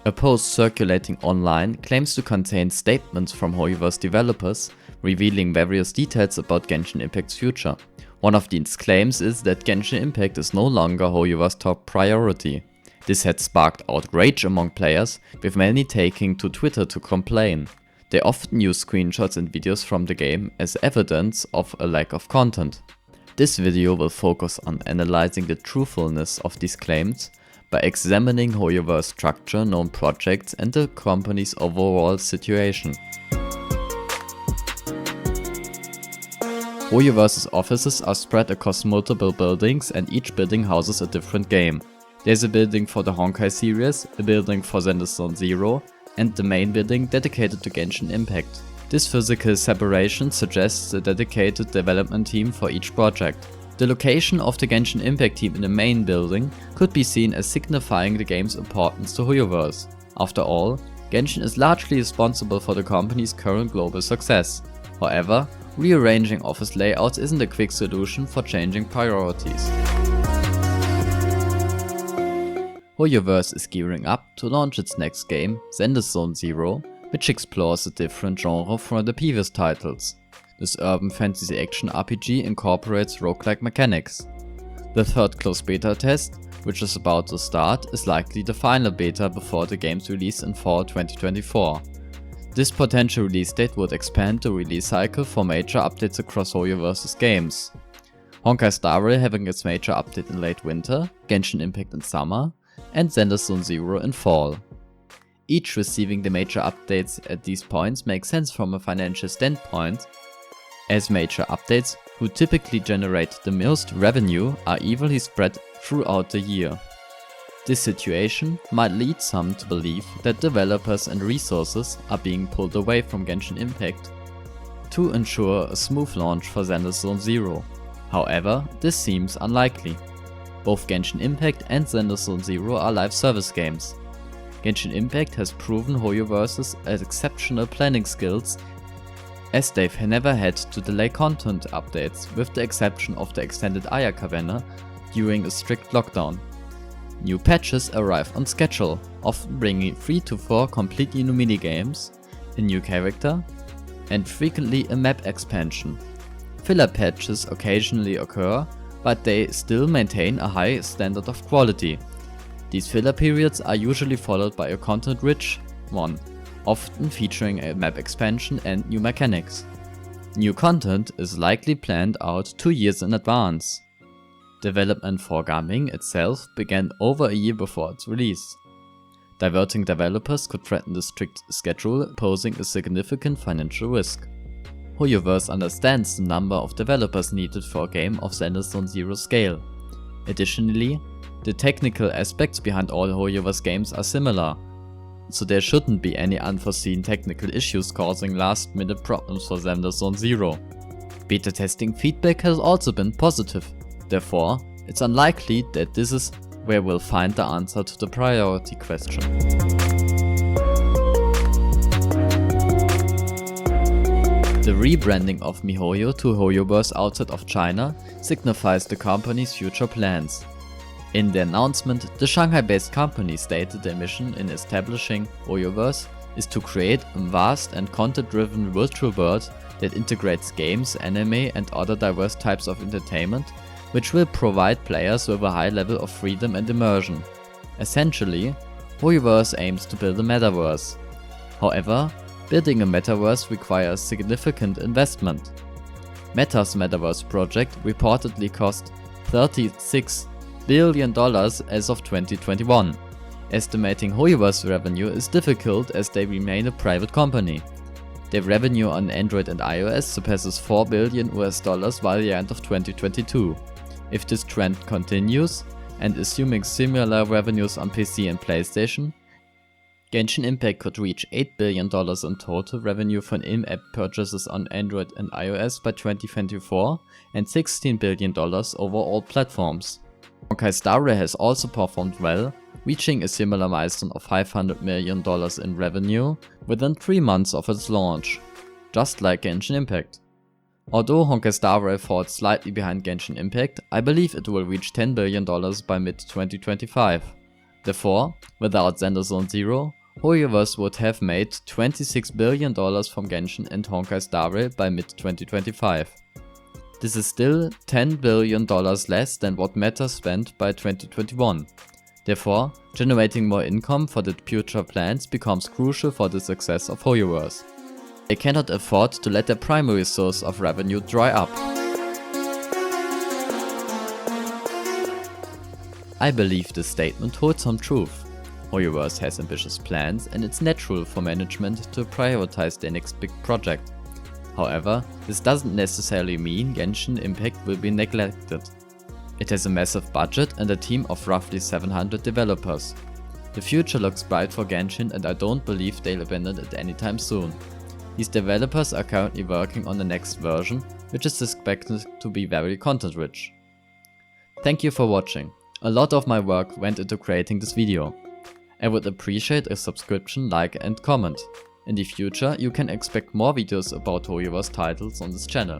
A post circulating online claims to contain statements from Hoyoverse developers revealing various details about Genshin Impact's future. One of these claims is that Genshin Impact is no longer Hoyoverse's top priority. This had sparked outrage among players, with many taking to Twitter to complain. They often use screenshots and videos from the game as evidence of a lack of content. This video will focus on analyzing the truthfulness of these claims by examining Hoyoverse structure, known projects, and the company's overall situation. Hoyoverse's offices are spread across multiple buildings, and each building houses a different game. There's a building for the Honkai series, a building for Zone Zero, and the main building dedicated to Genshin Impact. This physical separation suggests a dedicated development team for each project. The location of the Genshin Impact team in the main building could be seen as signifying the game's importance to Hoyoverse. After all, Genshin is largely responsible for the company's current global success. However, rearranging office layouts isn't a quick solution for changing priorities. Hoyoverse is gearing up to launch its next game, Zone Zero, which explores a different genre from the previous titles. This urban fantasy action RPG incorporates roguelike mechanics. The third closed beta test, which is about to start, is likely the final beta before the game's release in fall 2024. This potential release date would expand the release cycle for major updates across Hoyoverse's games. Honkai Star Rail having its major update in late winter, Genshin Impact in summer, and Zone Zero in fall. Each receiving the major updates at these points makes sense from a financial standpoint, as major updates, who typically generate the most revenue, are evenly spread throughout the year. This situation might lead some to believe that developers and resources are being pulled away from Genshin Impact to ensure a smooth launch for Zone Zero. However, this seems unlikely. Both Genshin Impact and Zone Zero are live service games. Genshin Impact has proven Hoyoverse's exceptional planning skills, as they've never had to delay content updates, with the exception of the extended Ayakavenna during a strict lockdown. New patches arrive on schedule, often bringing 3 to 4 completely new minigames, a new character, and frequently a map expansion. Filler patches occasionally occur, but they still maintain a high standard of quality. These filler periods are usually followed by a content-rich one, often featuring a map expansion and new mechanics. New content is likely planned out 2 years in advance. Development for Gaming itself began over a year before its release. Diverting developers could threaten the strict schedule, posing a significant financial risk. Hoyoverse understands the number of developers needed for a game of Zone Zero scale. Additionally, the technical aspects behind all Hoyoverse games are similar, so there shouldn't be any unforeseen technical issues causing last-minute problems for Zone Zero. Beta testing feedback has also been positive, therefore it's unlikely that this is where we'll find the answer to the priority question. The rebranding of MiHoYo to Hoyoverse outside of China signifies the company's future plans. In the announcement, the Shanghai-based company stated their mission in establishing Hoyoverse is to create a vast and content-driven virtual world that integrates games, anime, and other diverse types of entertainment, which will provide players with a high level of freedom and immersion. Essentially, Hoyoverse aims to build a metaverse. However, building a metaverse requires significant investment. Meta's metaverse project reportedly cost $36 billion as of 2021. Estimating Hoyoverse revenue is difficult as they remain a private company. Their revenue on Android and iOS surpasses $4 billion by the end of 2022. If this trend continues, and assuming similar revenues on PC and PlayStation, Genshin Impact could reach $8 billion in total revenue from in-app purchases on Android and iOS by 2024 and $16 billion over all platforms. Honkai Star Rail has also performed well, reaching a similar milestone of $500 million in revenue within 3 months of its launch, just like Genshin Impact. Although Honkai Star Rail falls slightly behind Genshin Impact, I believe it will reach $10 billion by mid-2025. Therefore, without Zone Zero, Hoyoverse would have made $26 billion from Genshin and Honkai Star Rail by mid-2025. This is still $10 billion less than what Meta spent by 2021. Therefore, generating more income for the future plans becomes crucial for the success of Hoyoverse. They cannot afford to let their primary source of revenue dry up. I believe this statement holds some truth. Hoyoverse has ambitious plans and it's natural for management to prioritize their next big project. However, this doesn't necessarily mean Genshin Impact will be neglected. It has a massive budget and a team of roughly 700 developers. The future looks bright for Genshin and I don't believe they'll abandon it anytime soon. These developers are currently working on the next version, which is expected to be very content rich. Thank you for watching. A lot of my work went into creating this video. I would appreciate a subscription, like and comment. In the future you can expect more videos about Hoyoverse titles on this channel.